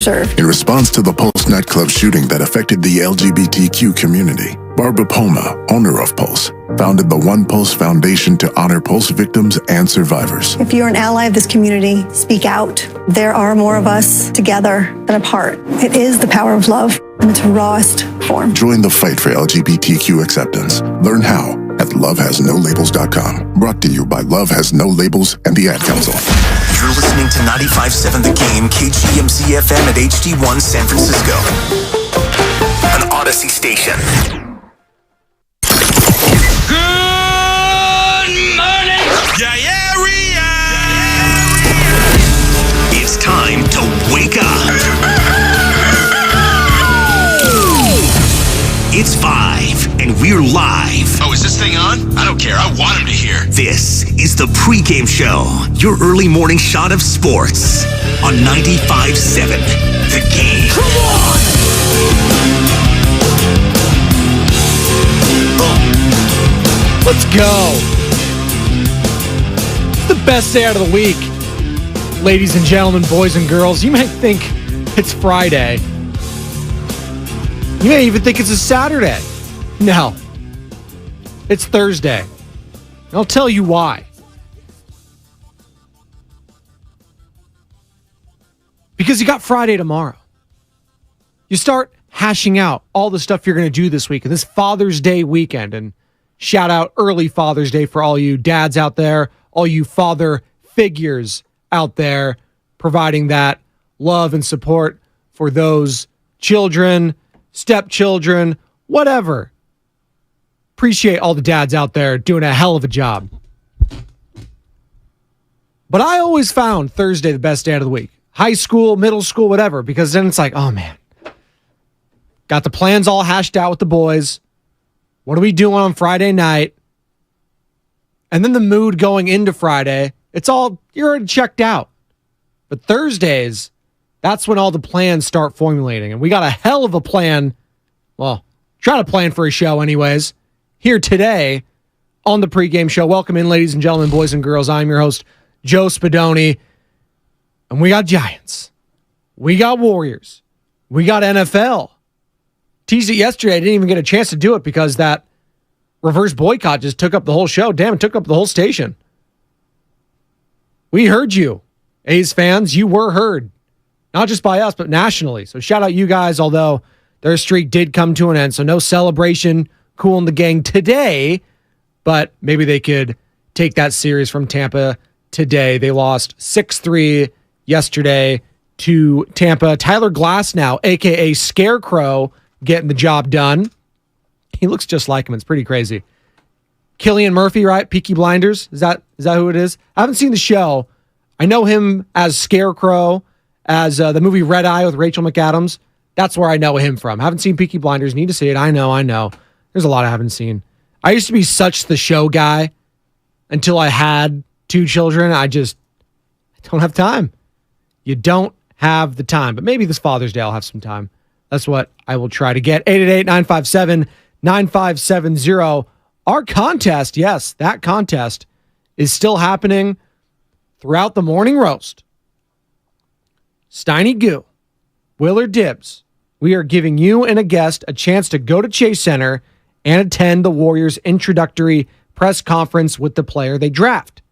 serve. In response to the Pulse nightclub shooting that affected the LGBTQ community, Barbara Poma, owner of Pulse, founded the One Pulse Foundation to honor Pulse victims and survivors. If you're an ally of this community, speak out. There are more of us together than apart. It is the power of love in its rawest form. Join the fight for LGBTQ acceptance. Learn how at lovehasnolabels.com. Brought to you by Love Has No Labels and the Ad Council. You're listening to 95.7 The Game, KGMZ FM at HD1 San Francisco. An Odyssey station. Good morning! It's time to wake up. It's 5, and we're live. Oh, is this thing on? I don't care. I want him to hear. This is the Pregame Show, your early morning shot of sports on 95.7 The Game. Come on! Let's go. It's the best day out of the week. Ladies and gentlemen, boys and girls, you might think it's Friday. You may even think it's a Saturday. No. It's Thursday. And I'll tell you why. Because you got Friday tomorrow. You start hashing out all the stuff you're going to do this week and this Father's Day weekend. And shout out early Father's Day for all you dads out there, all you father figures out there, providing that love and support for those children, stepchildren, whatever. Appreciate all the dads out there doing a hell of a job. But I always found Thursday the best day out of the week. High school, middle school, whatever, because then it's like, oh man, got the plans all hashed out with the boys. What are we doing on Friday night? And then the mood going into Friday, it's all, you're already checked out. But Thursdays, that's when all the plans start formulating. And we got a hell of a plan. Well, try to plan for a show anyways. Here today on the Pregame Show. Welcome in, ladies and gentlemen, boys and girls. I'm your host, Joe Spadoni. And we got Giants. We got Warriors. We got NFL. Teased it yesterday. I didn't even get a chance to do it because that reverse boycott just took up the whole show. Damn, it took up the whole station. We heard you, A's fans. You were heard. Not just by us, but nationally. So shout out you guys, although their streak did come to an end. So no celebration, Cool in the Gang today. But maybe they could take that series from Tampa today. They lost 6-3 yesterday to Tampa. Tyler Glass now, a.k.a. Scarecrow, getting the job done. He looks just like him. It's pretty crazy. Cillian Murphy, right? Peaky Blinders. Is that who it is? I haven't seen the show. I know him as Scarecrow, as the movie Red Eye with Rachel McAdams. That's where I know him from. Haven't seen Peaky Blinders. Need to see it. I know. There's a lot I haven't seen. I used to be such the show guy until I had 2 children. I don't have time. You don't have the time. But maybe this Father's Day I'll have some time. That's what I will try to get. 888-957-9570. Our contest, yes, that contest is still happening throughout the morning roast. Steiny Goo, Willard Dibbs, we are giving you and a guest a chance to go to Chase Center and attend the Warriors' introductory press conference with the player they draft.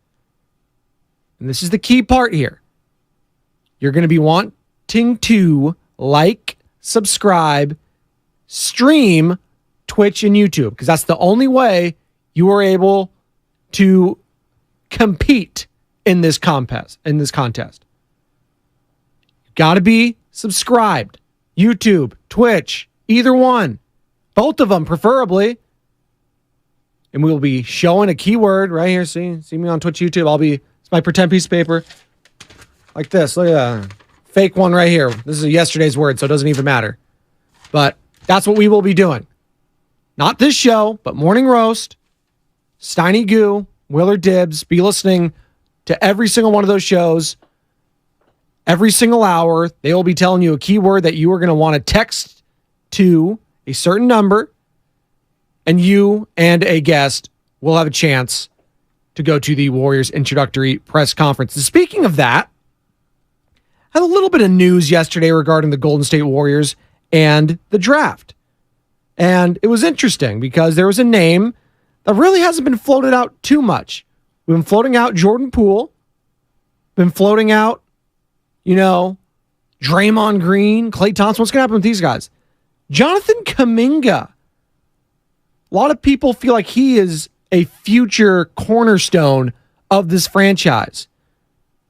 And this is the key part here. You're going to be wanting to like, subscribe, stream Twitch and YouTube, because that's the only way you are able to compete in this contest. Got to be subscribed. YouTube, Twitch, either one. Both of them, preferably. And we'll be showing a keyword right here. See me on Twitch, YouTube. It's my pretend piece of paper. Like this. Look at that. Fake one right here. This is yesterday's word, so it doesn't even matter. But that's what we will be doing. Not this show, but Morning Roast, Steiny Goo, Willard Dibbs. Be listening to every single one of those shows. Every single hour, they will be telling you a keyword that you are going to want to text to a certain number, and you and a guest will have a chance to go to the Warriors introductory press conference. And speaking of that, had a little bit of news yesterday regarding the Golden State Warriors and the draft. And it was interesting because there was a name that really hasn't been floated out too much. We've been floating out Jordan Poole, been floating out, Draymond Green, Klay Thompson. What's going to happen with these guys? Jonathan Kuminga. A lot of people feel like he is a future cornerstone of this franchise.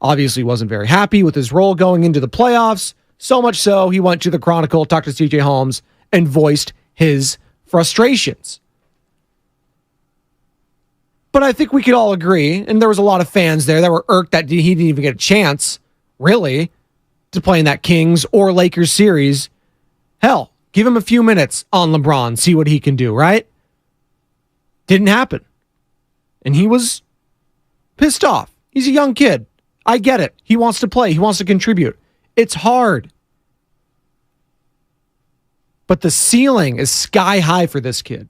Obviously wasn't very happy with his role going into the playoffs. So much so, he went to the Chronicle, talked to CJ Holmes, and voiced his frustrations. But I think we could all agree, and there was a lot of fans there that were irked that he didn't even get a chance, really, to play in that Kings or Lakers series. Hell, give him a few minutes on LeBron, see what he can do, right? Didn't happen. And he was pissed off. He's a young kid. I get it. He wants to play. He wants to contribute. It's hard. But the ceiling is sky high for this kid.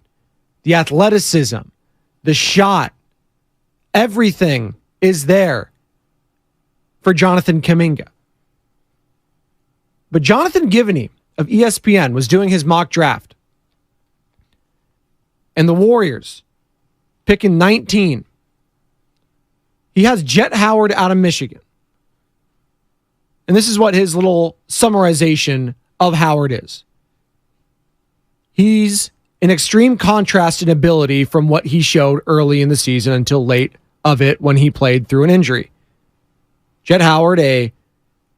The athleticism, the shot, everything is there for Jonathan Kuminga. But Jonathan Givney of ESPN was doing his mock draft. And the Warriors picking 19. He has Jet Howard out of Michigan. And this is what his little summarization of Howard is. He's an extreme contrast in ability from what he showed early in the season until late of it when he played through an injury. Jet Howard, a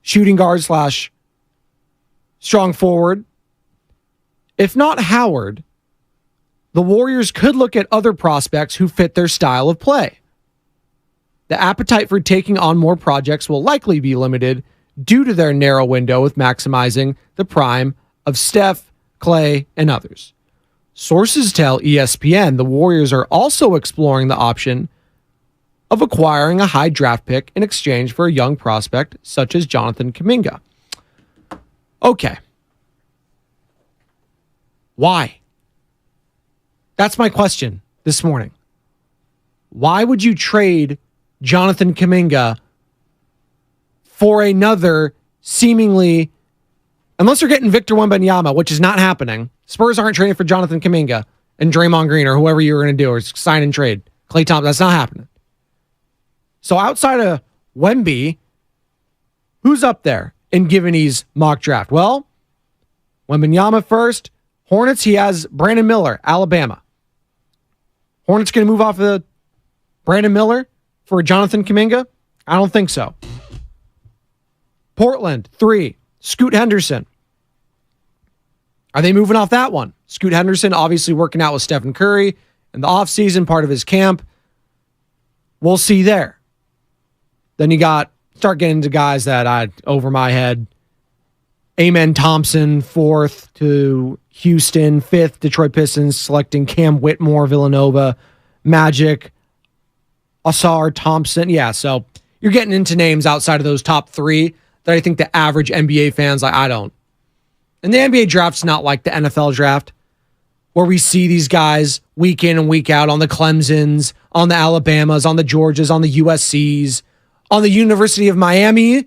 shooting guard / strong forward. If not Howard, the Warriors could look at other prospects who fit their style of play. The appetite for taking on more projects will likely be limited due to their narrow window with maximizing the prime of Steph, Klay, and others. Sources tell ESPN the Warriors are also exploring the option of acquiring a high draft pick in exchange for a young prospect such as Jonathan Kuminga. Okay. Why? That's my question this morning. Why would you trade Jonathan Kuminga for another seemingly, unless you're getting Victor Wembanyama, which is not happening. Spurs aren't trading for Jonathan Kuminga and Draymond Green or whoever you were going to do or sign and trade. Klay Thompson, that's not happening. So outside of Wemby, who's up there in Givney's mock draft? Well, Wembanyama first. Hornets, he has Brandon Miller, Alabama. Hornets going to move off of Brandon Miller for Jonathan Kuminga? I don't think so. Portland, 3, Scoot Henderson. Are they moving off that one? Scoot Henderson obviously working out with Stephen Curry in the offseason, part of his camp. We'll see there. Then you start getting into guys that over my head. Amen Thompson, 4th to Houston, 5th, Detroit Pistons, selecting Cam Whitmore, Villanova, Magic, Asar Thompson. Yeah, so you're getting into names outside of those top 3 that I think the average NBA fans, I don't. And the NBA draft's not like the NFL draft, where we see these guys week in and week out on the Clemsons, on the Alabamas, on the Georgias, on the USCs, on the University of Miami.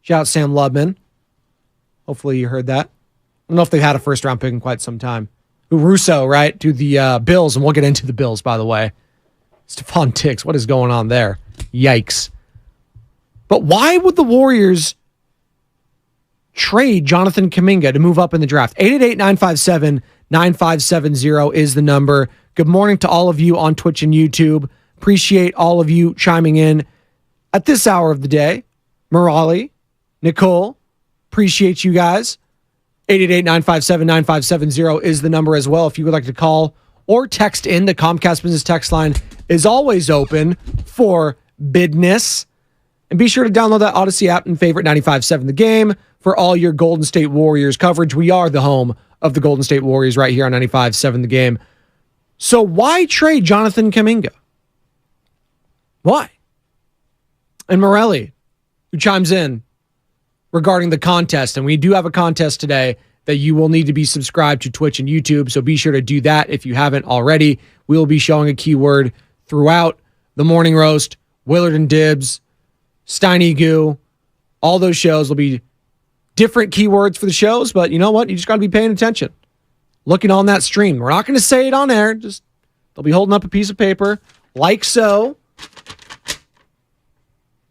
Shout out Sam Lubman. Hopefully you heard that. I don't know if they've had a first-round pick in quite some time. Russo, right, to the Bills, and we'll get into the Bills, by the way. Stephon Diggs, what is going on there? Yikes. But why would the Warriors trade Jonathan Kuminga to move up in the draft? 888-957-9570 is the number. Good morning to all of you on Twitch and YouTube. Appreciate all of you chiming in at this hour of the day. Morali, Nicole, appreciate you guys. 888-957-9570 is the number as well if you would like to call or text in. The Comcast Business text line is always open for business. And be sure to download that Odyssey app and favorite 95.7 The Game for all your Golden State Warriors coverage. We are the home of the Golden State Warriors right here on 95.7 The Game. So why trade Jonathan Kuminga? Why? And Morelli, who chimes in regarding the contest, and we do have a contest today that you will need to be subscribed to Twitch and YouTube, so be sure to do that if you haven't already. We'll be showing a keyword throughout the Morning Roast, Willard and Dibbs, Steiny Goo. All those shows will be different keywords for the shows, but you know what? You just got to be paying attention. Looking on that stream. We're not going to say it on air. Just they'll be holding up a piece of paper like so.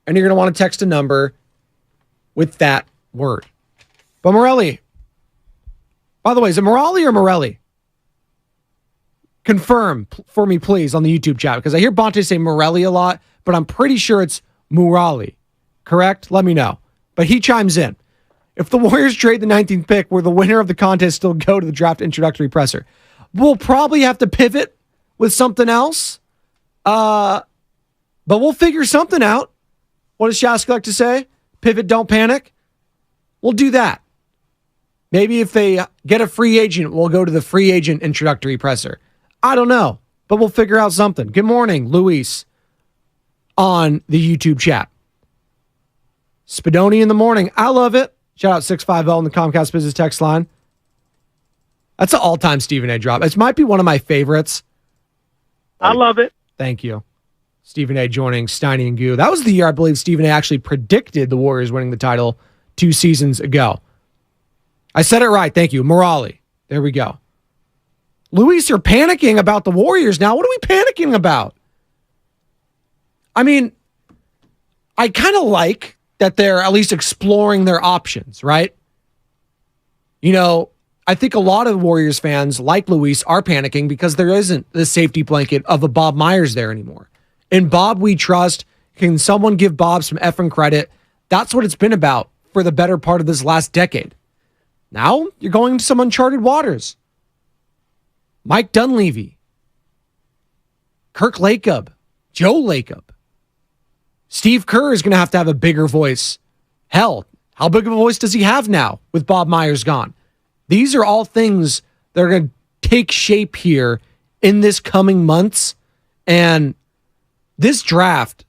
And you're going to want to text a number with that word. But Morelli, by the way, is it Morelli or Morelli? Confirm for me, please, on the YouTube chat, because I hear Bonte say Morelli a lot, but I'm pretty sure it's Murali. Correct? Let me know. But he chimes in. If the Warriors trade the 19th pick, will the winner of the contest still go to the draft introductory presser? We'll probably have to pivot with something else. But we'll figure something out. What does Shask like to say? Pivot, don't panic. We'll do that. Maybe if they get a free agent, we'll go to the free agent introductory presser. I don't know, but we'll figure out something. Good morning, Luis, on the YouTube chat. Spadoni in the morning. I love it. Shout out 650 on the Comcast Business text line. That's an all-time Stephen A. drop. It might be one of my favorites. I love it. Thank you. Stephen A. joining Steiny and Goo. That was the year I believe Stephen A. actually predicted the Warriors winning the title 2 seasons ago. I said it right. Thank you. Morali. There we go. Luis, you're panicking about the Warriors now. What are we panicking about? I mean, I kind of like that they're at least exploring their options, right? You know, I think a lot of Warriors fans, like Luis, are panicking because there isn't the safety blanket of a Bob Myers there anymore. In Bob, we trust. Can someone give Bob some effing credit? That's what it's been about for the better part of this last decade. Now, you're going into some uncharted waters. Mike Dunleavy, Kirk Lacob, Joe Lacob. Steve Kerr is going to have a bigger voice. Hell, how big of a voice does he have now with Bob Myers gone? These are all things that are going to take shape here in this coming months. And this draft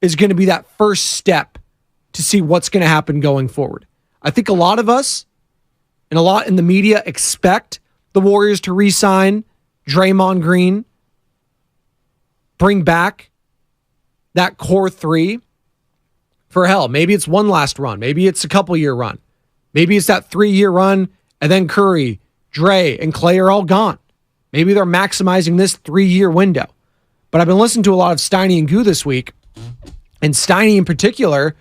is going to be that first step to see what's going to happen going forward. I think a lot of us and a lot in the media expect the Warriors to re-sign Draymond Green, bring back that core three. For hell, maybe it's one last run. Maybe it's a couple-year run. Maybe it's that 3-year run, and then Curry, Dre, and Clay are all gone. Maybe they're maximizing this 3-year window. But I've been listening to a lot of Steiny and Goo this week, and Steiny in particular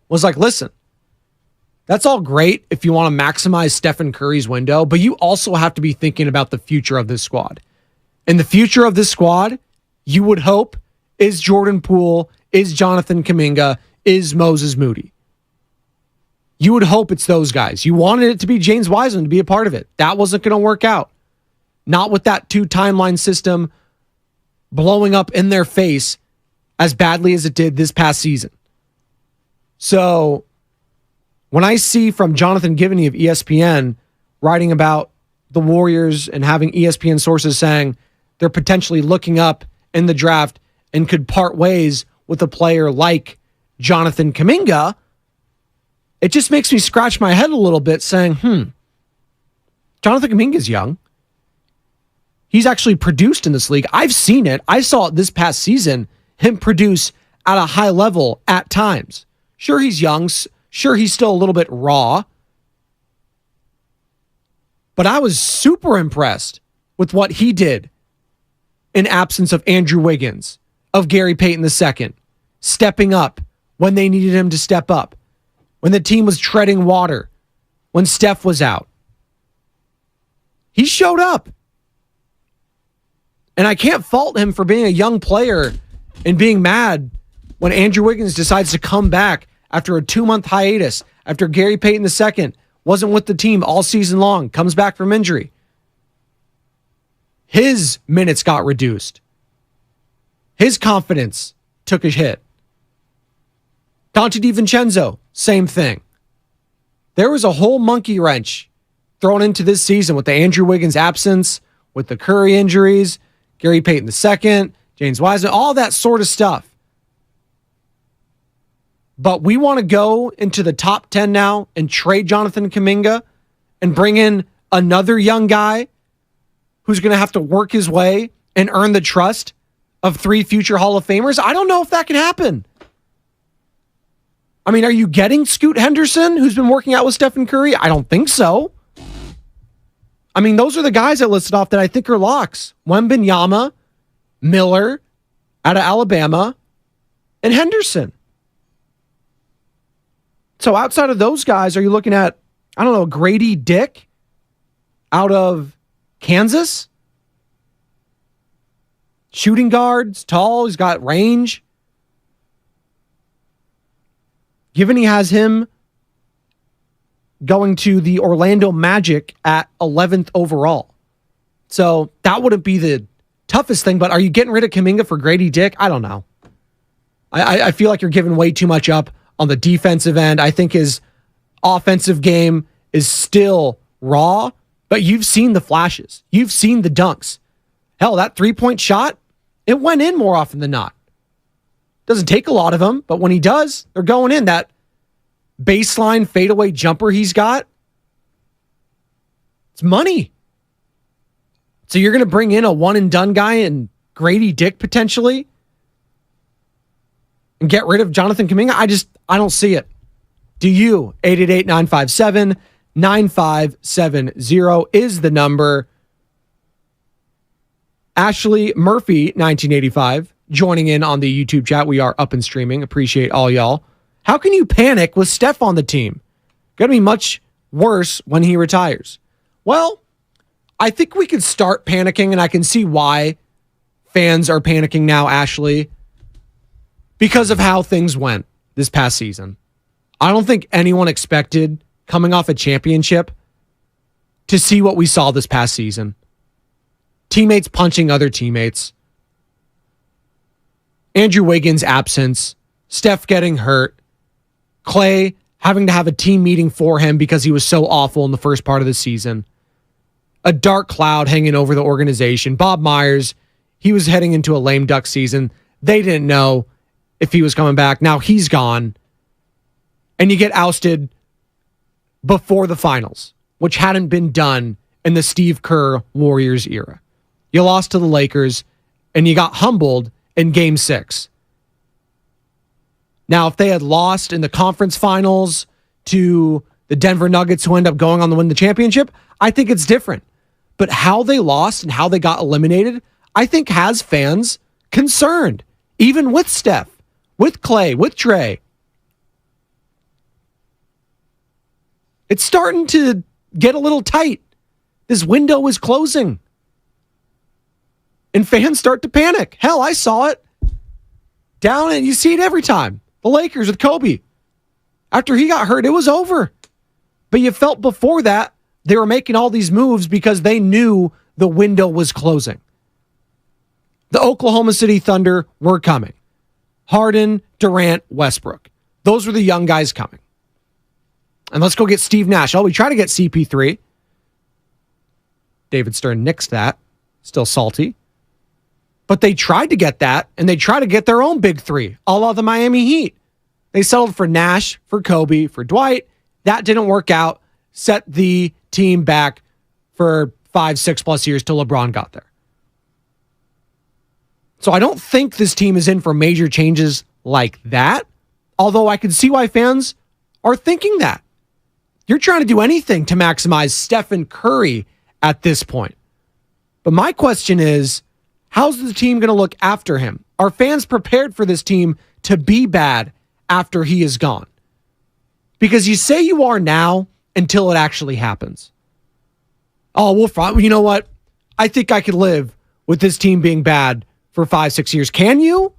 was like, listen, that's all great if you want to maximize Stephen Curry's window, but you also have to be thinking about the future of this squad. And the future of this squad, you would hope, is Jordan Poole, is Jonathan Kuminga, is Moses Moody. You would hope it's those guys. You wanted it to be James Wiseman to be a part of it. That wasn't going to work out. Not with that 2-timeline system blowing up in their face as badly as it did this past season. So when I see from Jonathan Givney of ESPN writing about the Warriors and having ESPN sources saying they're potentially looking up in the draft and could part ways with a player like Jonathan Kuminga, it just makes me scratch my head a little bit saying, Jonathan Kuminga's young. He's actually produced in this league. I've seen it. I saw it this past season, him produce at a high level at times. Sure, he's young. Sure, he's still a little bit raw. But I was super impressed with what he did in absence of Andrew Wiggins, of Gary Payton II, stepping up when they needed him to step up, when the team was treading water, when Steph was out. He showed up. And I can't fault him for being a young player and being mad when Andrew Wiggins decides to come back after a 2-month hiatus, after Gary Payton II wasn't with the team all season long, comes back from injury. His minutes got reduced. His confidence took a hit. Dante DiVincenzo, same thing. There was a whole monkey wrench thrown into this season with the Andrew Wiggins absence, with the Curry injuries, Gary Payton II, James Wiseman, all that sort of stuff. But we want to go into the top 10 now and trade Jonathan Kuminga and bring in another young guy who's going to have to work his way and earn the trust of 3 future Hall of Famers. I don't know if that can happen. I mean, are you getting Scoot Henderson, who's been working out with Stephen Curry? I don't think so. I mean, those are the guys I listed off that I think are locks. Wembanyama, Miller out of Alabama, and Henderson. So outside of those guys, are you looking at, I don't know, Grady Dick out of Kansas? Shooting guards, tall, he's got range. Given he has him going to the Orlando Magic at 11th overall. So that wouldn't be the toughest thing, but are you getting rid of Kuminga for Grady Dick? I don't know. I feel like you're giving way too much up on the defensive end. I think his offensive game is still raw, but you've seen the flashes. You've seen the dunks. Hell, that three-point shot, it went in more often than not. Doesn't take a lot of them, but when he does, they're going in. That baseline fadeaway jumper he's got, it's money. So you're going to bring in a one-and-done guy and Grady Dick potentially and get rid of Jonathan Kuminga? I don't see it. Do you? 888-957-9570 is the number. Ashley Murphy, 1985, joining in on the YouTube chat. We are up and streaming. Appreciate all y'all. How can you panic with Steph on the team? Going to be much worse when he retires. Well, I think we could start panicking, and I can see why fans are panicking now, Ashley, because of how things went this past season. I don't think anyone expected, coming off a championship, to see what we saw this past season. Teammates punching other teammates. Andrew Wiggins' absence. Steph getting hurt. Clay having to have a team meeting for him because he was so awful in the first part of the season. A dark cloud hanging over the organization. Bob Myers, he was heading into a lame duck season. They didn't know if he was coming back. Now he's gone. And you get ousted before the finals, which hadn't been done in the Steve Kerr Warriors era. You lost to the Lakers, and you got humbled in Game 6. Now, if they had lost in the conference finals to the Denver Nuggets, who end up going on to win the championship, I think it's different. But how they lost and how they got eliminated, I think has fans concerned, even with Steph, with Clay, with Trey. It's starting to get a little tight. This window is closing. And fans start to panic. Hell, I saw it down, and you see it every time. The Lakers with Kobe. After he got hurt, it was over. But you felt before that they were making all these moves because they knew the window was closing. The Oklahoma City Thunder were coming. Harden, Durant, Westbrook. Those were the young guys coming. And let's go get Steve Nash. Oh, we try to get CP3. David Stern nixed that. Still salty. But they tried to get that, and they tried to get their own big three, a la the Miami Heat. They settled for Nash, for Kobe, for Dwight. That didn't work out. Set the team back for 5-6+ years till LeBron got there. So I don't think this team is in for major changes like that, although I can see why fans are thinking that. You're trying to do anything to maximize Stephen Curry at this point. But my question is, how's the team going to look after him? Are fans prepared for this team to be bad after he is gone? Because you say you are now until it actually happens. Oh, well, you know what? I think I could live with this team being bad for 5-6 years. Can you?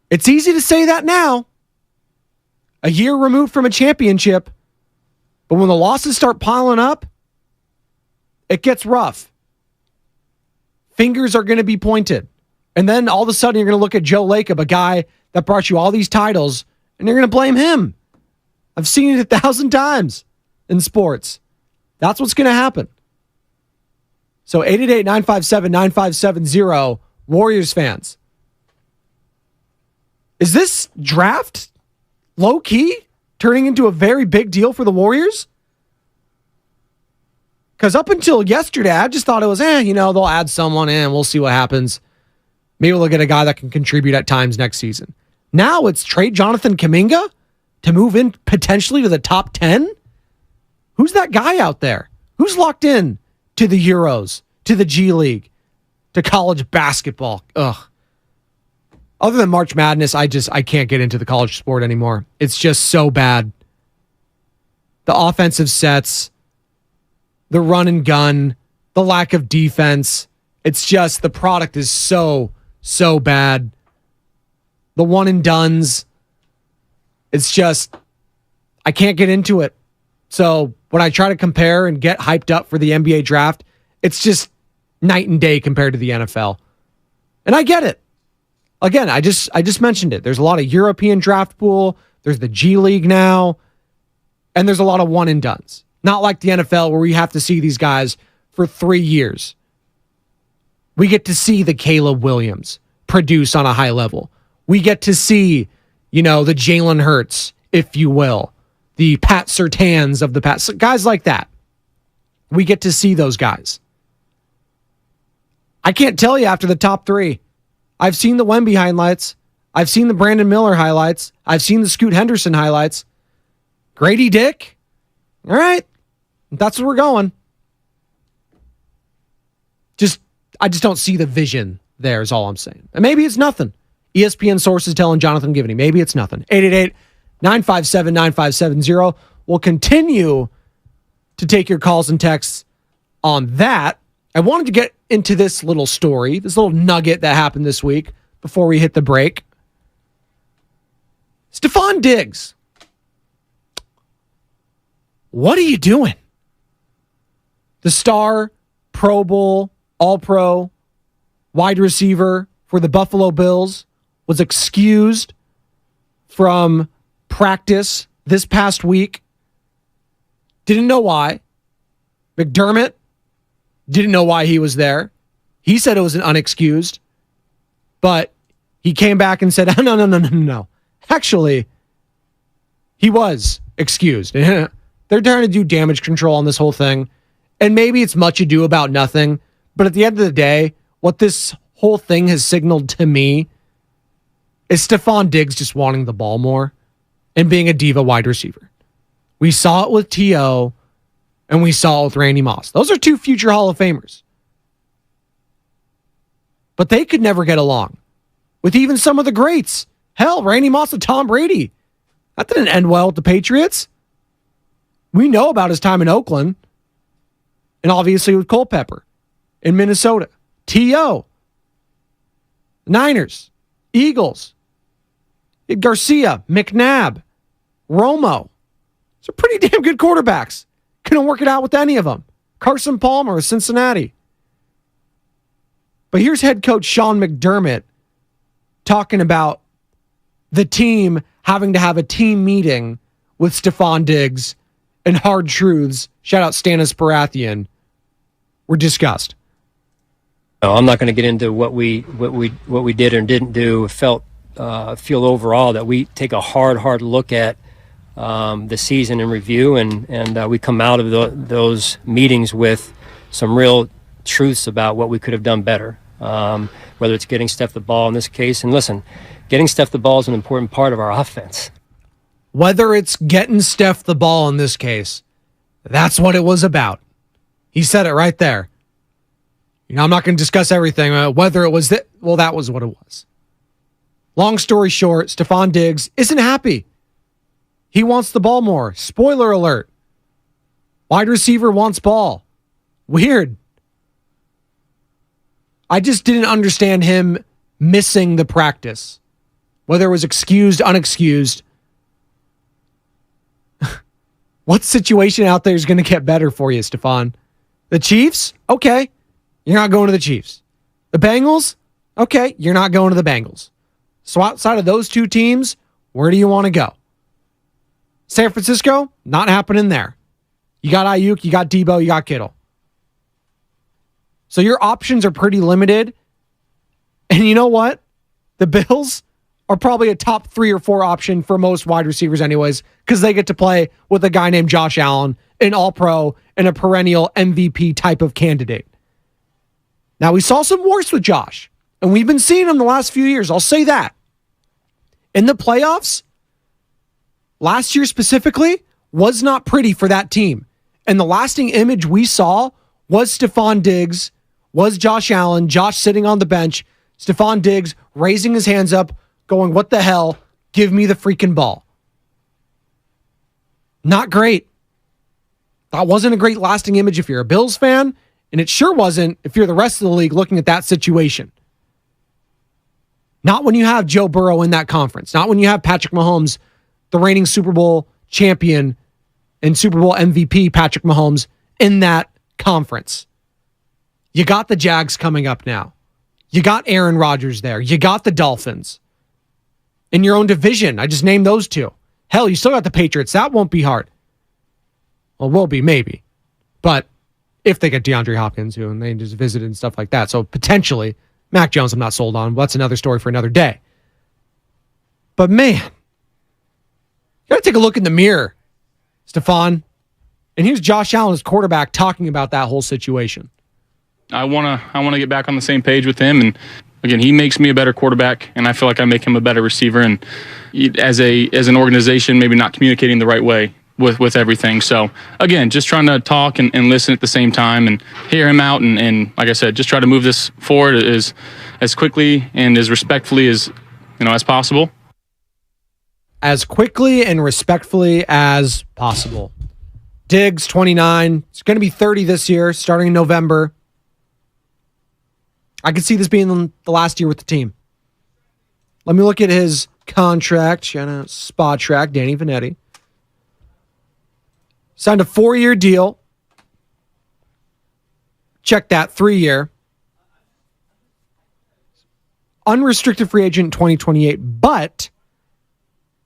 It's easy to say that now. A year removed from a championship. But when the losses start piling up, it gets rough. Fingers are going to be pointed. And then all of a sudden you're going to look at Joe Lacob, a guy that brought you all these titles, and you're going to blame him. I've seen it 1,000 times in sports. That's what's going to happen. So 888-957-9570, Warriors fans. Is this draft low-key turning into a very big deal for the Warriors? Because up until yesterday, I just thought it was, they'll add someone in. We'll see what happens. Maybe we'll get a guy that can contribute at times next season. Now it's trade Jonathan Kuminga to move in potentially to the top 10? Who's that guy out there? Who's locked in to the Euros, to the G League, to college basketball? Ugh. Other than March Madness, I can't get into the college sport anymore. It's just so bad. The offensive sets, the run and gun, the lack of defense. It's just the product is so bad. The one and dones. It's just, I can't get into it. So when I try to compare and get hyped up for the NBA draft, it's just night and day compared to the NFL. And I get it. Again, I just mentioned it. There's a lot of European draft pool. There's the G League now. And there's a lot of one and dones. Not like the NFL where we have to see these guys for 3 years. We get to see the Caleb Williams produce on a high level. We get to see, the Jalen Hurts, if you will. The Pat Surtains of the past. Guys like that. We get to see those guys. I can't tell you after the top 3. I've seen the Wemby highlights. I've seen the Brandon Miller highlights. I've seen the Scoot Henderson highlights. Grady Dick? All right. That's where we're going. I just don't see the vision there is all I'm saying. And maybe it's nothing. ESPN sources telling Jonathan Givney. Maybe it's nothing. 888-957-9570. We'll continue to take your calls and texts on that. I wanted to get into this little story, this little nugget that happened this week before we hit the break. Stephon Diggs. What are you doing? The star, Pro Bowl, All-Pro, wide receiver for the Buffalo Bills was excused from practice this past week. Didn't know why. McDermott didn't know why he was there. He said it was an unexcused, but he came back and said, oh, no. Actually, he was excused. They're trying to do damage control on this whole thing. And maybe it's much ado about nothing. But at the end of the day, what this whole thing has signaled to me is Stephon Diggs just wanting the ball more and being a diva wide receiver. We saw it with T.O., and we saw it with Randy Moss. Those are 2 future Hall of Famers. But they could never get along with even some of the greats. Hell, Randy Moss and Tom Brady. That didn't end well with the Patriots. We know about his time in Oakland. And obviously with Culpepper in Minnesota. T.O. Niners. Eagles. Garcia. McNabb. Romo. Those are pretty damn good quarterbacks. Couldn't work it out with any of them. Carson Palmer of Cincinnati. But here's head coach Sean McDermott talking about the team having to have a team meeting with Stephon Diggs, and hard truths, shout out Stannis Baratheon, were discussed. No, I'm not going to get into what we did or didn't do. Feel overall that we take a hard look at the season in review, and we come out of those meetings with some real truths about what we could have done better. Whether it's getting Steph the ball in this case, and listen, getting Steph the ball is an important part of our offense. Whether it's getting Steph the ball in this case, that's what it was about. He said it right there. I'm not going to discuss everything. Whether it was that was what it was. Long story short, Stephon Diggs isn't happy. He wants the ball more. Spoiler alert. Wide receiver wants ball. Weird. I just didn't understand him missing the practice. Whether it was excused, unexcused. What situation out there is going to get better for you, Stephon? The Chiefs? Okay. You're not going to the Chiefs. The Bengals? Okay. You're not going to the Bengals. So outside of those 2 teams, where do you want to go? San Francisco? Not happening there. You got Ayuk, you got Debo, you got Kittle. So your options are pretty limited. And you know what? The Bills are probably a top 3 or 4 option for most wide receivers anyways, because they get to play with a guy named Josh Allen, an all-pro, and a perennial MVP type of candidate. Now, we saw some worse with Josh, and we've been seeing him the last few years. I'll say that. in the playoffs, last year specifically, was not pretty for that team. And the lasting image we saw was Stephon Diggs, was Josh Allen, Josh sitting on the bench, Stephon Diggs raising his hands up, going, what the hell? Give me the freaking ball. Not great. That wasn't a great lasting image if you're a Bills fan, and it sure wasn't if you're the rest of the league looking at that situation. Not when you have Joe Burrow in that conference. Not when you have Patrick Mahomes, the reigning Super Bowl champion and Super Bowl MVP Patrick Mahomes in that conference. You got the Jags coming up now. You got Aaron Rodgers there. You got the Dolphins. In your own division, I just named those two. Hell, you still got the Patriots. That won't be hard. Well, will be, maybe. But if they get DeAndre Hopkins, who and they just visited and stuff like that. So potentially, Mac Jones I'm not sold on. That's another story for another day. But man, you got to take a look in the mirror, Stephon. And here's Josh Allen as quarterback talking about that whole situation. I want to get back on the same page with him, and again, he makes me a better quarterback, and I feel like I make him a better receiver. And as an organization, maybe not communicating the right way with everything. So again, just trying to talk and listen at the same time and hear him out, and like I said, just try to move this forward as quickly and as respectfully as possible. As quickly and respectfully as possible. Diggs, 29. It's going to be 30 this year, starting in November. I could see this being the last year with the team. Let me look at his contract. Shout out Spot Track, Danny Vanetti. Signed a 4-year deal. Check that, 3-year. Unrestricted free agent in 2028, but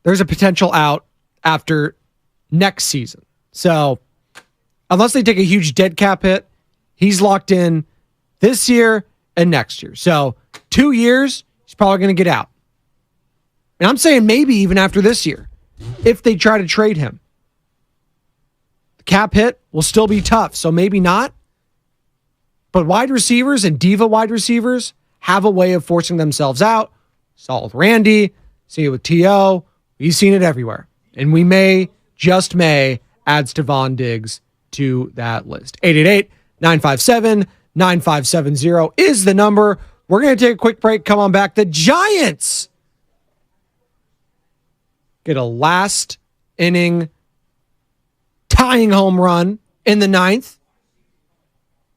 there's a potential out after next season. So unless they take a huge dead cap hit, he's locked in this year and next year. So 2 years, he's probably going to get out. And I'm saying maybe even after this year, if they try to trade him. The cap hit will still be tough, so maybe not. But wide receivers and diva wide receivers have a way of forcing themselves out. Saw it with Randy, see it with T.O., we've seen it everywhere. And we may, just may, add Stephon Diggs to that list. 888-957-9570 is the number. We're going to take a quick break. Come on back. The Giants get a last inning tying home run in the 9th.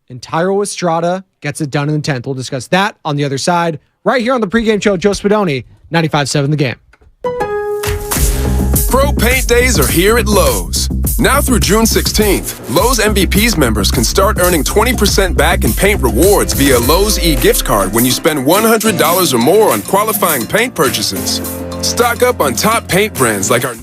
And Tyro Estrada gets it done in the 10th. We'll discuss that on the other side right here on the pregame show. Joe Spadoni, 95.7 The Game. Pro Paint Days are here at Lowe's. Now through June 16th, Lowe's MVPs members can start earning 20% back in paint rewards via Lowe's e-gift card when you spend $100 or more on qualifying paint purchases. Stock up on top paint brands like our new...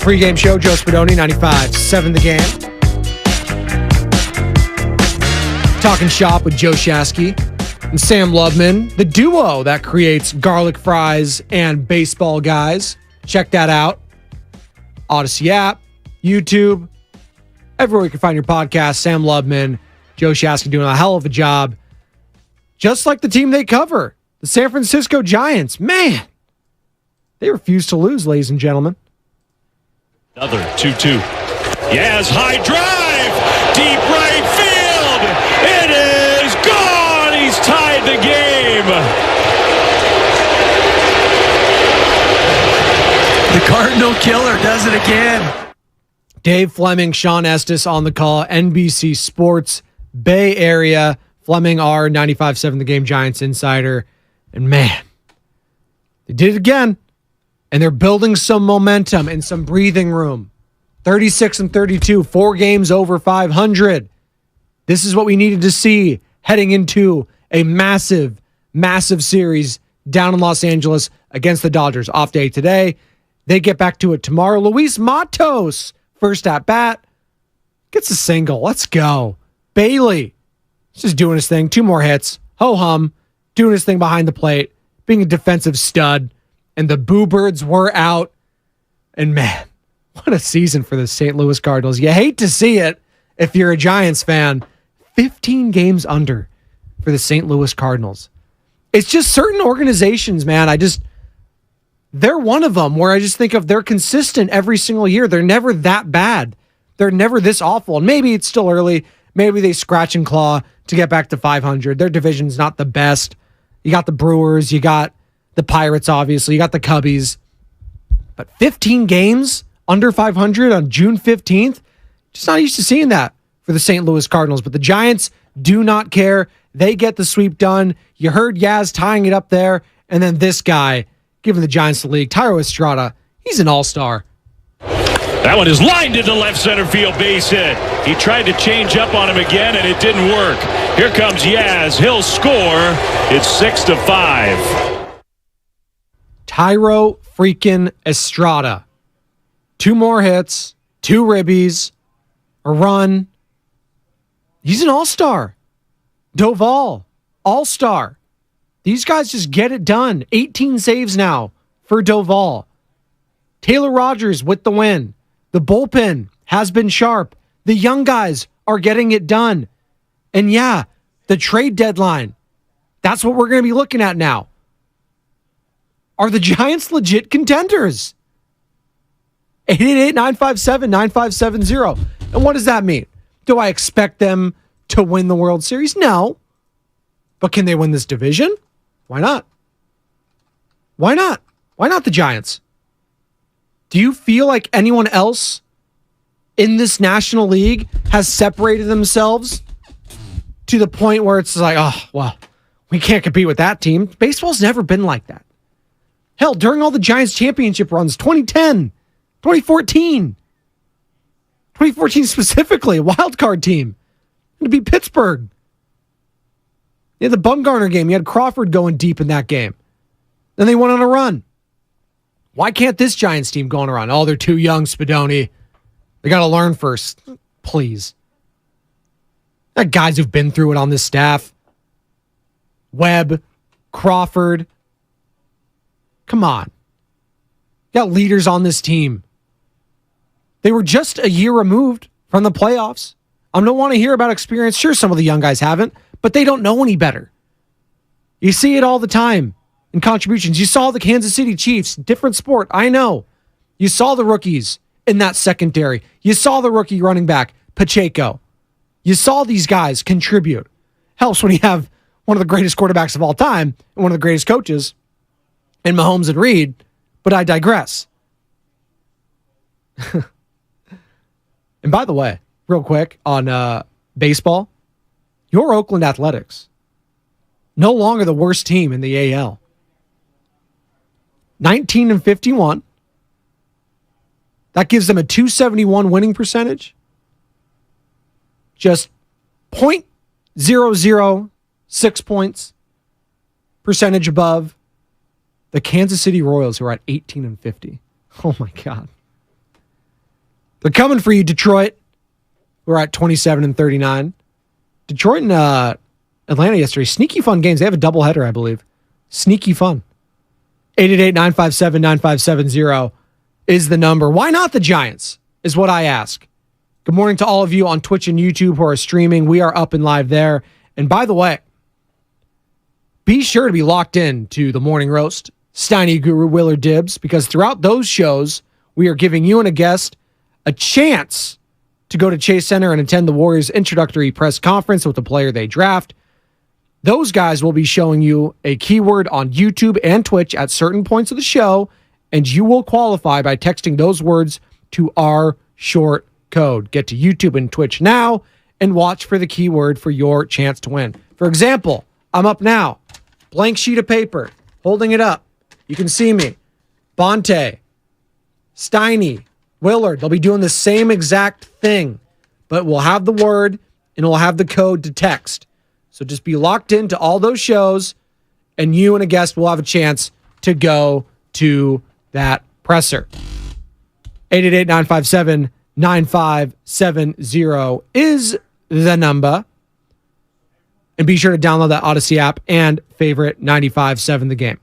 Pregame show, Joe Spadoni, 95.7 The Game. Talking shop with Joe Shasky and Sam Loveman, the duo that creates garlic fries and baseball guys. Check that out. Odyssey app, YouTube, everywhere you can find your podcast. Sam Loveman, Joe Shasky doing a hell of a job. Just like the team they cover, the San Francisco Giants. Man, they refuse to lose, ladies and gentlemen. Another 2-2. Yaz, high drive, deep right field. It is gone. He's tied the game. The Cardinal killer does it again. Dave Fleming, Sean Estes on the call, NBC Sports Bay Area. Fleming, our 95.7 The Game Giants insider. And man, they did it again. And they're building some momentum and some breathing room. 36-32, 4 games over 500. This is what we needed to see heading into a massive, massive series down in Los Angeles against the Dodgers. Off day today. They get back to it tomorrow. Luis Matos, first at bat, gets a single. Let's go. Bailey, just doing his thing. 2 more hits. Ho-hum, doing his thing behind the plate, being a defensive stud. And the Boo Birds were out. And man, what a season for the St. Louis Cardinals. You hate to see it if you're a Giants fan. 15 games under for the St. Louis Cardinals. It's just certain organizations, man. They're one of them where I just think of they're consistent every single year. They're never that bad. They're never this awful. And maybe it's still early. Maybe they scratch and claw to get back to 500. Their division's not the best. You got the Brewers. You got the Pirates, obviously. You got the Cubbies. But 15 games under 500 on June 15th, just not used to seeing that for the St. Louis Cardinals. But the Giants do not care. They get the sweep done. You heard Yaz tying it up there. And then this guy giving the Giants the lead, Thairo Estrada, he's an all-star. That one is lined into left center field, base hit. He tried to change up on him again, and it didn't work. Here comes Yaz. He'll score. It's 6-5. Thairo freaking Estrada. 2 more hits, 2 ribbies, a run. He's an all-star. Doval, all-star. These guys just get it done. 18 saves now for Doval. Taylor Rogers with the win. The bullpen has been sharp. The young guys are getting it done. And yeah, the trade deadline. That's what we're going to be looking at now. Are the Giants legit contenders? 888-957-9570. And what does that mean? Do I expect them to win the World Series? No. But can they win this division? Why not? Why not? Why not the Giants? Do you feel like anyone else in this National League has separated themselves to the point where it's like, oh, well, we can't compete with that team? Baseball's never been like that. Hell, during all the Giants championship runs, 2010, 2014 specifically, a wild card team. It'd be Pittsburgh. You had the Bumgarner game. You had Crawford going deep in that game. Then they went on a run. Why can't this Giants team go on a run? Oh, they're too young, Spadoni. They got to learn first. Please. Got guys who've been through it on this staff. Webb, Crawford. Come on. Got leaders on this team. They were just a year removed from the playoffs. I don't want to hear about experience. Sure, some of the young guys haven't, but they don't know any better. You see it all the time in contributions. You saw the Kansas City Chiefs, different sport, I know. You saw the rookies in that secondary. You saw the rookie running back, Pacheco. You saw these guys contribute. Helps when you have one of the greatest quarterbacks of all time and one of the greatest coaches in Mahomes and Reed, but I digress. And by the way, real quick on baseball, your Oakland Athletics, no longer the worst team in the AL. 19-51. That gives them a .271 winning percentage. Just 0.006 points percentage above the Kansas City Royals, who are at 18-50. Oh my God. They're coming for you, Detroit. We're at 27-39. Detroit and Atlanta yesterday. Sneaky fun games. They have a doubleheader, I believe. Sneaky fun. 888-957-9570 is the number. Why not the Giants, is what I ask. Good morning to all of you on Twitch and YouTube who are streaming. We are up and live there. And by the way, be sure to be locked in to the Morning Roast, Steiny Guru, Willard Dibbs, because throughout those shows, we are giving you and a guest a chance to go to Chase Center and attend the Warriors introductory press conference with the player they draft. Those guys will be showing you a keyword on YouTube and Twitch at certain points of the show, and you will qualify by texting those words to our short code. Get to YouTube and Twitch now and watch for the keyword for your chance to win. For example, I'm up now. Blank sheet of paper. Holding it up. You can see me. Bonte. Steiny. Willard. They'll be doing the same exact thing, but we'll have the word and we'll have the code to text. So just be locked into all those shows, and you and a guest will have a chance to go to that presser. 888-957-9570 is the number. And be sure to download that Odyssey app and favorite 95.7 The Game.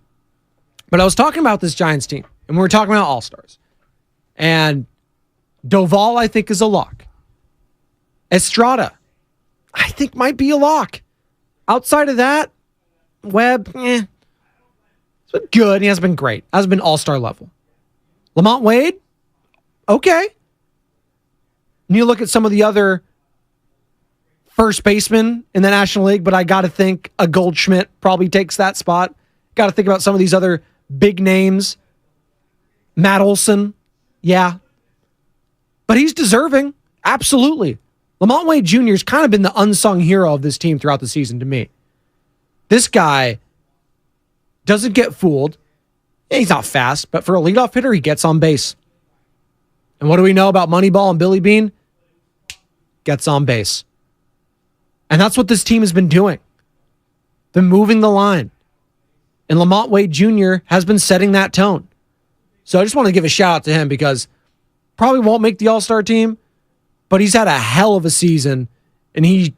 But I was talking about this Giants team, and we were talking about All-Stars. And Doval, I think, is a lock. Estrada, I think, might be a lock. Outside of that, Webb, it's been good. He hasn't been great. Hasn't been all-star level. Lamont Wade, okay. And you look at some of the other first basemen in the National League, but I got to think a Goldschmidt probably takes that spot. Got to think about some of these other big names. Matt Olson, yeah. But he's deserving, absolutely. Lamont Wade Jr. has kind of been the unsung hero of this team throughout the season to me. This guy doesn't get fooled. He's not fast, but for a leadoff hitter, he gets on base. And what do we know about Moneyball and Billy Beane? Gets on base. And that's what this team has been doing. Been moving the line. And Lamont Wade Jr. has been setting that tone. So I just want to give a shout out to him because probably won't make the All-Star team, but he's had a hell of a season, and he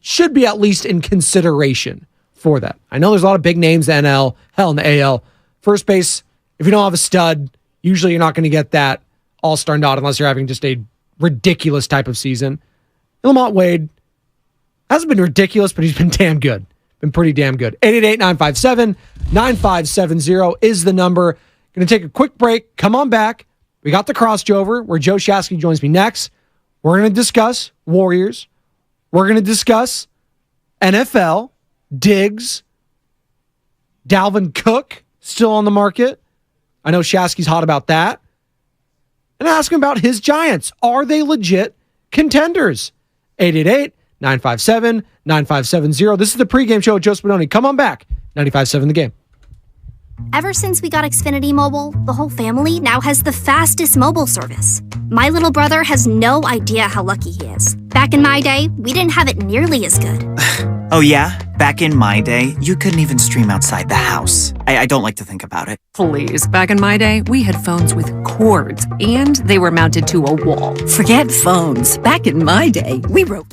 should be at least in consideration for that. I know there's a lot of big names in the NL, hell in the AL. First base, if you don't have a stud, usually you're not going to get that All-Star nod unless you're having just a ridiculous type of season. And Lamont Wade hasn't been ridiculous, but he's been damn good. Been pretty damn good. 888-957-9570 is the number. Going to take a quick break. Come on back. We got the crossover where Joe Shasky joins me next. We're going to discuss Warriors. We're going to discuss NFL, Diggs, Dalvin Cook, still on the market. I know Shasky's hot about that. And ask him about his Giants. Are they legit contenders? 888-957-9570. This is the pregame show with Joe Spadoni. Come on back. 95.7 The Game. Ever since we got Xfinity Mobile, the whole family now has the fastest mobile service. My little brother has no idea how lucky he is. Back in my day, we didn't have it nearly as good. Oh yeah? Back in my day, you couldn't even stream outside the house. I don't like to think about it. Please, back in my day, we had phones with cords, and they were mounted to a wall. Forget phones. Back in my day, we wrote...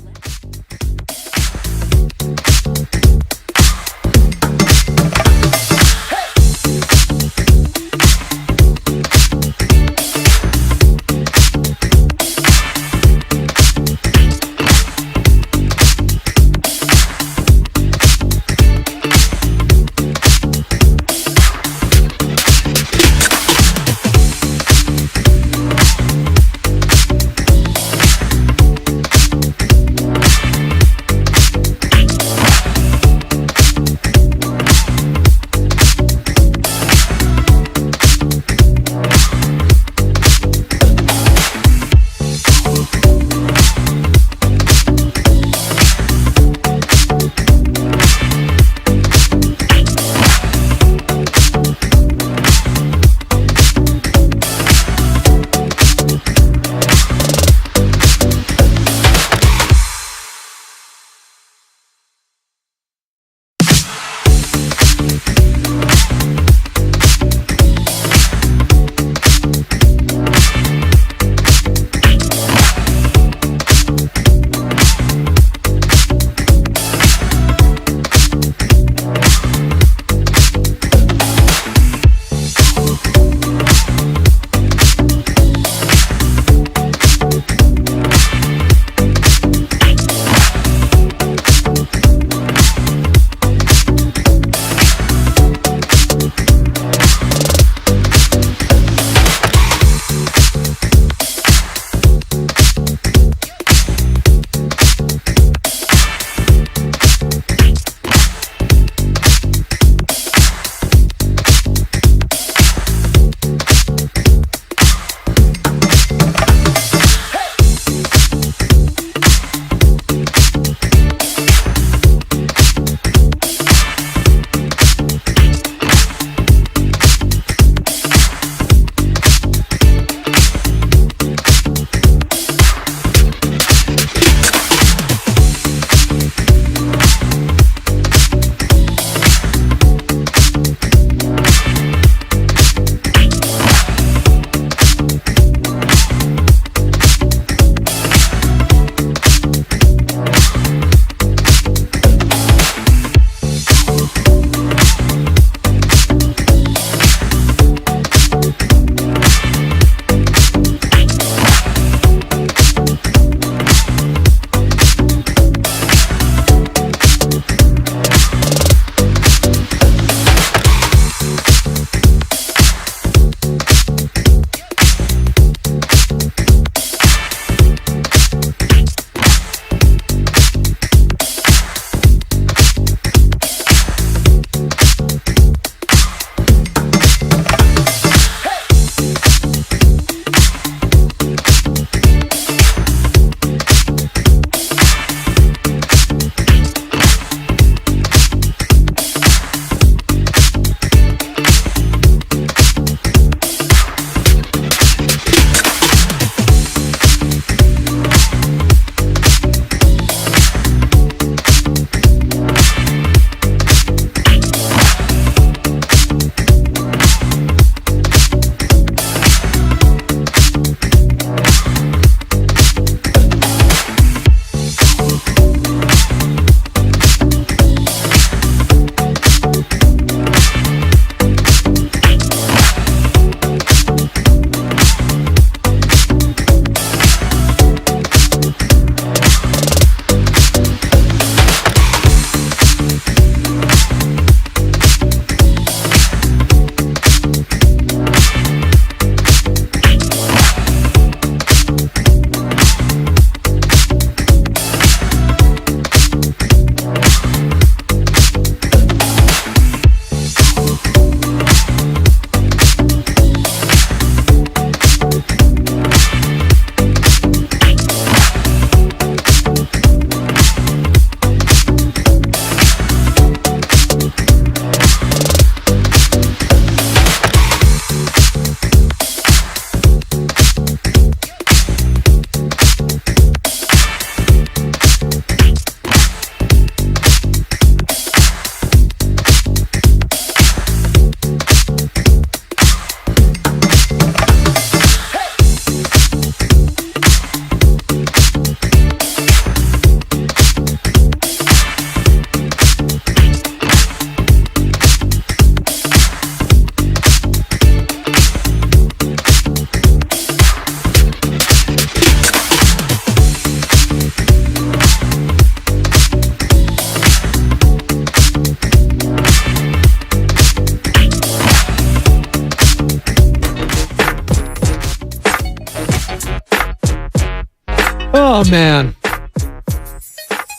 Oh, man.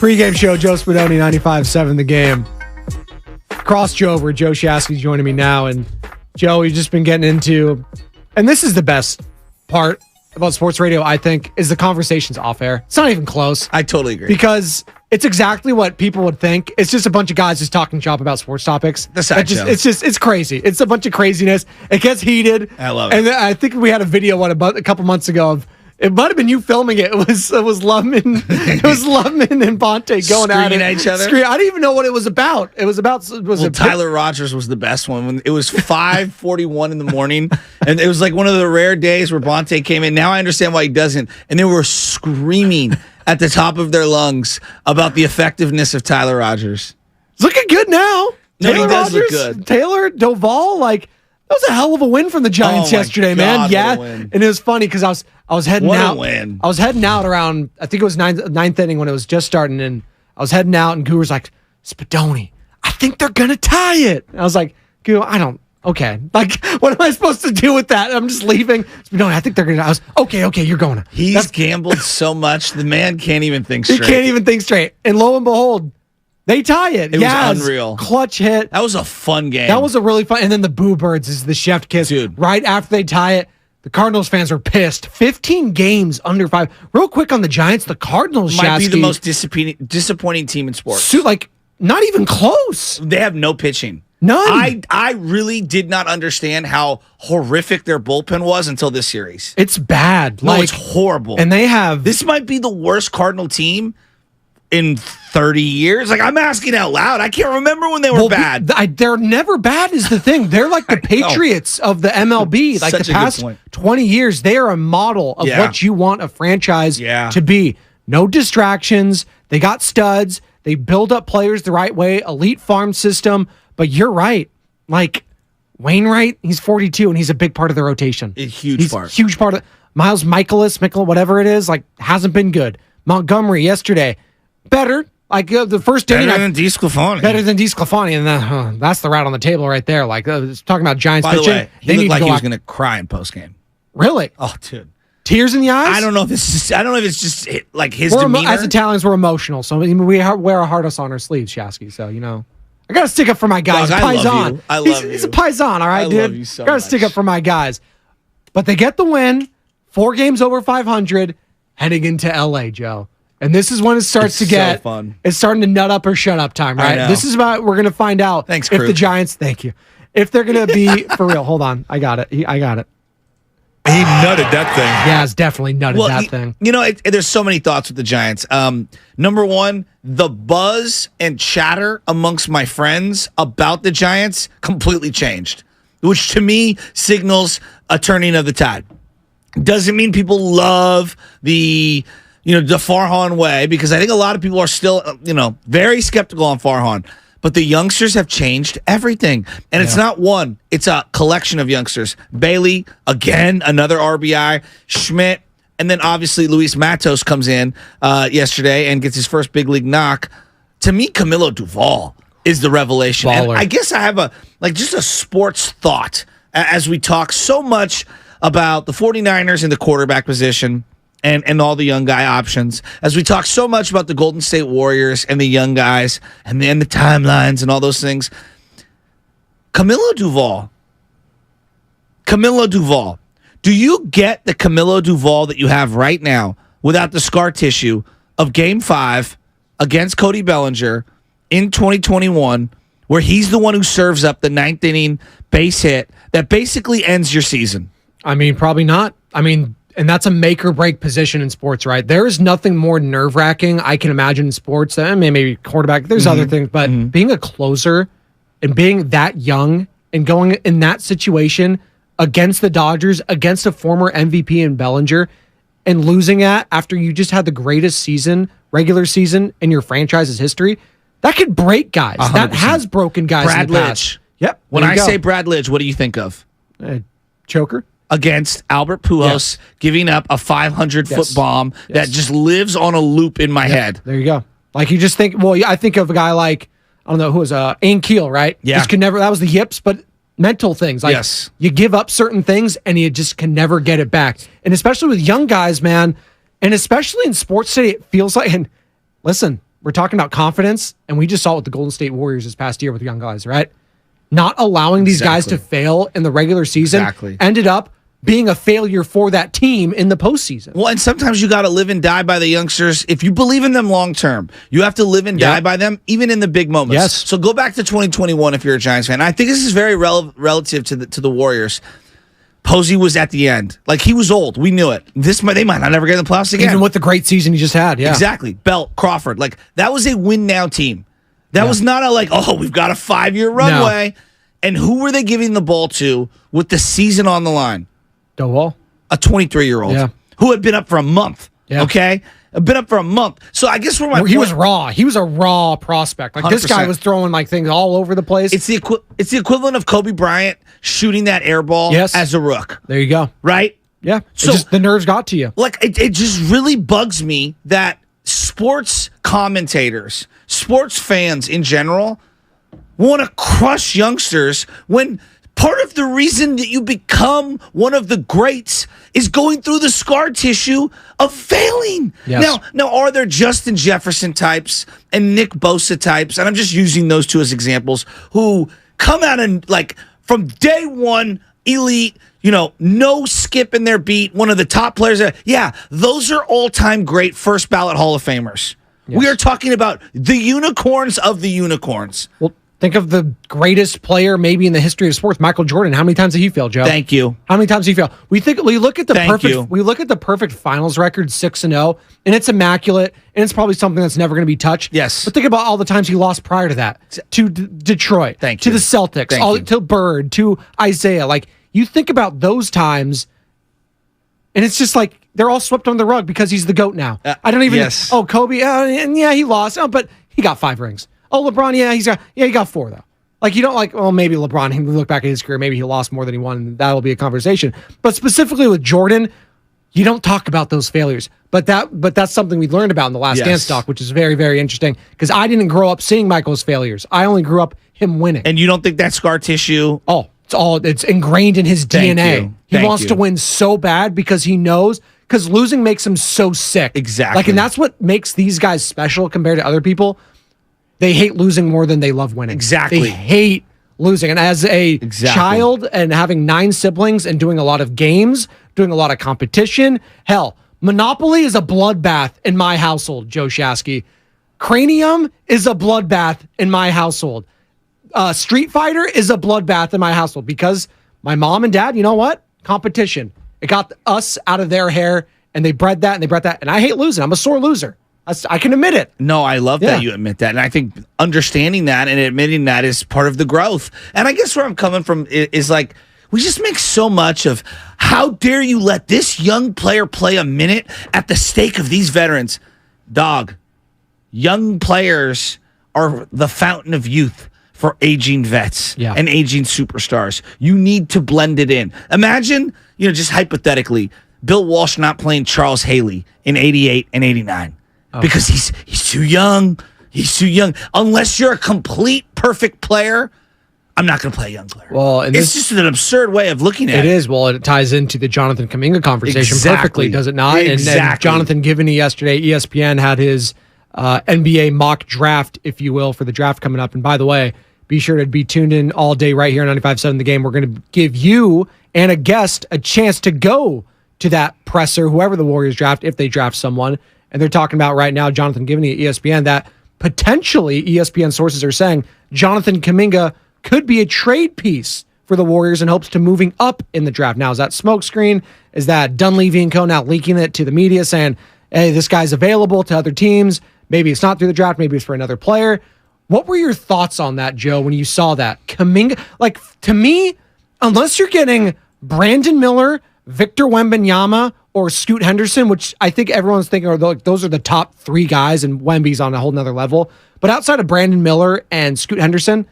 Pregame show, Joe Spadoni, 95.7 The Game. Cross Joe over. Joe Shasky's joining me now. And Joe, we've just been getting into, and this is the best part about sports radio, I think, is the conversations off air. It's not even close. I totally agree. Because it's exactly what people would think. It's just a bunch of guys just talking shop about sports topics. It's crazy. It's a bunch of craziness. It gets heated. I love it. And I think we had a video about a couple months ago of, it might have been you filming it. It was Lubman. It was Lubman and Bonte going at each other. I didn't even know what it was about. It was about. Tyler Rogers was the best one. When it was 5:41 in the morning, and it was like one of the rare days where Bonte came in. Now I understand why he doesn't. And they were screaming at the top of their lungs about the effectiveness of Tyler Rogers. He's looking good now. No, Taylor he does Rogers, look good. Taylor Doval, that was a hell of a win from the Giants yesterday, man. Yeah, and it was funny because I was heading out. Win. I was heading out around, I think it was ninth inning when it was just starting, and I was heading out, and Goo was like, Spadoni, I think they're gonna tie it. And I was like, Goo, okay. What am I supposed to do with that? I'm just leaving. Spadoni, I think they're gonna. I was okay. You're going. He's gambled so much, the man can't even think straight. He can't even think straight. And lo and behold, they tie it. It was unreal. Clutch hit. That was a fun game. That was a really fun. And then the Boo Birds is the chef kiss. Dude. Right after they tie it, the Cardinals fans are pissed. 15 games under 5. Real quick on the Giants, the Cardinals might be the most disappointing team in sports. Not even close. They have no pitching. None. I really did not understand how horrific their bullpen was until this series. It's bad. It's horrible. And this might be the worst Cardinal team in 30 years. I'm asking out loud. I can't remember when they were bad. They're never bad is the thing. They're like the Patriots of the MLB. Like the past 20 years, they are a model of what you want a franchise to be. No distractions. They got studs. They build up players the right way. Elite farm system. But you're right. Wainwright, he's 42, and he's a big part of the rotation. Huge part. Huge part of Miles Michaelis, whatever it is, hasn't been good. Montgomery yesterday, better. The first inning. Better than DeSclafani. Better than DeSclafani, and that's the route on the table right there. Talking about Giants pitching. By the way, he looked like he was going to cry in postgame. Really? Oh, dude. Tears in the eyes? I don't know if it's just his demeanor. As Italians, we're emotional, so we wear our heart on our sleeves, Shasky. So I gotta stick up for my guys. Dog, Paisan. I love you. He's a Paisan, all right, dude. I love you so gotta much. stick up for my guys. But they get the win. 4 games over 500, heading into LA, Joe. And this is when it starts to get fun. It's starting to nut up or shut up time, right? This is about we're gonna find out if the Giants. Thank you. If they're gonna be for real. Hold on, I got it. I got it. He nutted that thing. Yeah, it's definitely nutted that thing. There's so many thoughts with the Giants. Number one, the buzz and chatter amongst my friends about the Giants completely changed, which to me signals a turning of the tide. Doesn't mean people love the Farhan way, because I think a lot of people are still, very skeptical on Farhan. But the youngsters have changed everything. And it's not one. It's a collection of youngsters. Bailey, again, another RBI. Schmidt. And then obviously Luis Matos comes in yesterday and gets his first big league knock. To me, Camilo Doval is the revelation. And I guess I have just a sports thought as we talk so much about the 49ers in the quarterback position. And all the young guy options. As we talk so much about the Golden State Warriors and the young guys and then the timelines and all those things. Camilo Doval. Do you get the Camilo Doval that you have right now without the scar tissue of Game 5 against Cody Bellinger in 2021, where he's the one who serves up the 9th inning base hit that basically ends your season? Probably not. And that's a make or break position in sports, right? There is nothing more nerve wracking I can imagine in sports. Maybe quarterback. There's other things, but being a closer and being that young and going in that situation against the Dodgers, against a former MVP in Bellinger, and losing that after you just had the greatest regular season in your franchise's history, that could break guys. 100%. That has broken guys. Brad in the past. Lidge. Yep. When I say Brad Lidge, what do you think of? Choker. Against Albert Pujols, giving up a 500-foot bomb that just lives on a loop in my head. There you go. You just think, I think of a guy like, I don't know, who was Ian Keel, right? Yeah. Just could never, that was the yips, but mental things. You give up certain things and you just can never get it back. And especially with young guys, man, And especially in sports today, it feels like, and listen, we're talking about confidence, and we just saw it with the Golden State Warriors this past year with young guys, right? Not allowing these guys to fail in the regular season ended up being a failure for that team in the postseason. Well, and sometimes you got to live and die by the youngsters. If you believe in them long term, you have to live and die by them, even in the big moments. Yes. So go back to 2021 if you're a Giants fan. I think this is very relative to the Warriors. Posey was at the end. Like, he was old. We knew it. They might not ever get in the playoffs again. Even with the great season he just had, yeah. Exactly. Belt, Crawford. Like, that was a win-now team. That was not we've got a 5-year runway. No. And who were they giving the ball to with the season on the line? Doval? A 23-year-old who had been up for a month. Yeah. Okay? Been up for a month. So I guess he was raw. He was a raw prospect. Like 100%. This guy was throwing things all over the place. It's the equivalent of Kobe Bryant shooting that air ball as a rook. There you go. Right? Yeah. So the nerves got to you. Like, it just really bugs me that sports commentators, sports fans in general, want to crush youngsters when part of the reason that you become one of the greats is going through the scar tissue of failing. Yes. Now, are there Justin Jefferson types and Nick Bosa types, and I'm just using those two as examples, who come out and, from day one, elite, no skip in their beat, one of the top players. Those are all-time great first ballot Hall of Famers. Yes. We are talking about the unicorns of the unicorns. Well, think of the greatest player maybe in the history of sports, Michael Jordan. How many times did he fail, Joe? Thank you. How many times did he fail? We look at the perfect finals record, 6-0, and it's immaculate, and it's probably something that's never going to be touched. Yes. But think about all the times he lost prior to that. To Detroit. To the Celtics, to Bird, to Isaiah. You think about those times, and it's just they're all swept under the rug because he's the GOAT now. I don't even Kobe, and he lost. But he got 5 rings. Oh, LeBron, he got 4 though. You don't maybe LeBron, he look back at his career, maybe he lost more than he won, and that'll be a conversation. But specifically with Jordan, you don't talk about those failures. But that's something we learned about in the Last Dance talk, which is very, very interesting, because I didn't grow up seeing Michael's failures. I only grew up him winning. And you don't think that scar tissue? Oh, it's ingrained in his DNA. He wants to win so bad because he knows, because losing makes him so sick. Exactly. And that's what makes these guys special compared to other people. They hate losing more than they love winning. Exactly. They hate losing. And as a child and having 9 siblings and doing a lot of games, doing a lot of competition, hell, Monopoly is a bloodbath in my household, Joe Shasky. Cranium is a bloodbath in my household. Street Fighter is a bloodbath in my household because my mom and dad, you know what? Competition. It got us out of their hair, and they bred that, and I hate losing. I'm a sore loser. I can admit it. No, I love that you admit that. And I think understanding that and admitting that is part of the growth. And I guess where I'm coming from is we just make so much of, how dare you let this young player play a minute at the stake of these veterans? Dog, young players are the fountain of youth for aging vets and aging superstars. You need to blend it in. Imagine, just hypothetically, Bill Walsh not playing Charles Haley in 88 and 89. Because he's too young. He's too young. Unless you're a complete perfect player, I'm not going to play a young player. Well, and it's just an absurd way of looking at it. It is. Well, it ties into the Jonathan Kuminga conversation perfectly, does it not? Exactly. And Jonathan Givney yesterday, ESPN had his NBA mock draft, if you will, for the draft coming up. And by the way, be sure to be tuned in all day right here on 95.7 The Game. We're going to give you and a guest a chance to go to that presser, whoever the Warriors draft, if they draft someone. And they're talking about right now, Jonathan Givney at ESPN, that potentially ESPN sources are saying Jonathan Kuminga could be a trade piece for the Warriors in hopes to moving up in the draft. Now, is that smokescreen? Is that Dunleavy & Co. now leaking it to the media saying, hey, this guy's available to other teams? Maybe it's not through the draft. Maybe it's for another player. What were your thoughts on that, Joe, when you saw that? Kuminga, to me, unless you're getting Brandon Miller, Victor Wembanyama, or Scoot Henderson, which I think everyone's thinking those are the top 3 guys, and Wemby's on a whole nother level. But outside of Brandon Miller and Scoot Henderson,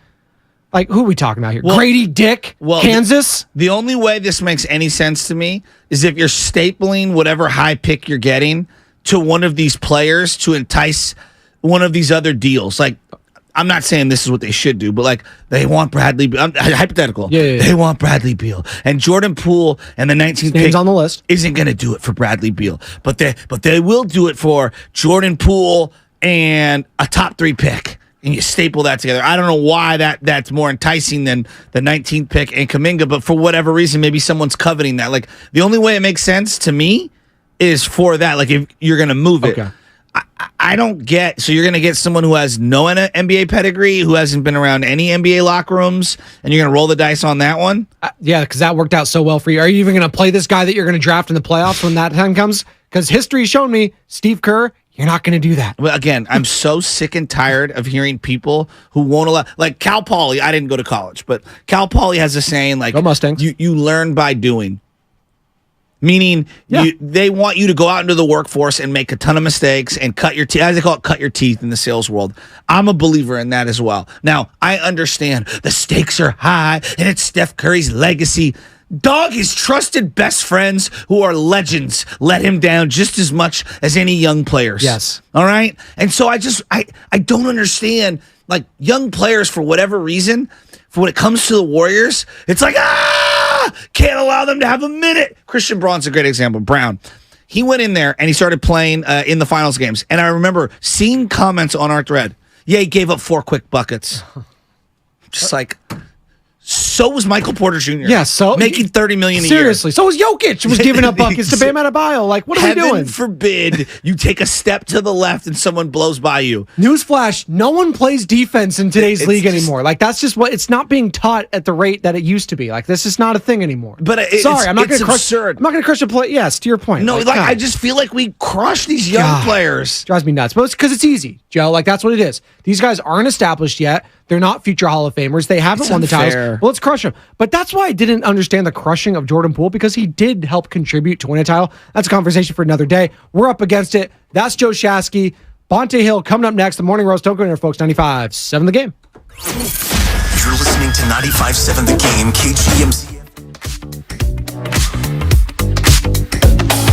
who are we talking about here? Grady Dick, Kansas? The only way this makes any sense to me is if you're stapling whatever high pick you're getting to one of these players to entice one of these other deals. I'm not saying this is what they should do, but like they want Bradley Beal. Hypothetical. Yeah. They want Bradley Beal. And Jordan Poole and the 19th pick on the list isn't going to do it for Bradley Beal. But they will do it for Jordan Poole and a top 3 pick. And you staple that together. I don't know why that's more enticing than the 19th pick and Kuminga, but for whatever reason, maybe someone's coveting that. Like the only way it makes sense to me is for that. Like if you're going to move it. Okay. I don't get, so you're going to get someone who has no NBA pedigree, who hasn't been around any NBA locker rooms, and you're going to roll the dice on that one? Yeah, because that worked out so well for you. Are you even going to play this guy that you're going to draft in the playoffs when that time comes? Because history's shown me, Steve Kerr, you're not going to do that. Well, again, I'm so sick and tired of hearing people who won't allow, like Cal Poly. I didn't go to college, but Cal Poly has a saying like, go Mustangs. You learn by doing. Meaning, they want you to go out into the workforce and make a ton of mistakes and cut your teeth. As they call it, cut your teeth in the sales world. I'm a believer in that as well. Now, I understand the stakes are high and it's Steph Curry's legacy. Dog, his trusted best friends who are legends let him down just as much as any young players. Yes. All right? And so I don't understand, like, young players, for whatever reason, for when it comes to the Warriors, it's like, can't allow them to have a minute. Christian Braun's a great example. Brown. He went in there and he started playing in the finals games. And I remember seeing comments on our thread. Yeah, he gave up 4 quick buckets. Just like, so was Michael Porter Jr. Yeah, so making $30 million a year. Seriously, so was Jokic was giving up buckets to Bam Adebayo. Like, what are we doing? Heaven forbid you take a step to the left and someone blows by you. Newsflash: no one plays defense in today's league anymore. Like that's just what it's not being taught at the rate that it used to be. Like this is not a thing anymore. But I'm not going to crush. Absurd. I'm not going to crush a play. Yes, to your point. No, like I just feel like we crush these young players. Drives me nuts. But it's because it's easy, Joe. Like that's what it is. These guys aren't established yet. They're not future Hall of Famers. They haven't won the titles. Well, let's crush them. But that's why I didn't understand the crushing of Jordan Poole, because he did help contribute to win a title. That's a conversation for another day. We're up against it. That's Joe Shasky. Bonte Hill coming up next. The Morning Roast. Don't go anywhere, folks. 95.7 The Game. You're listening to 95.7 The Game, KGMC.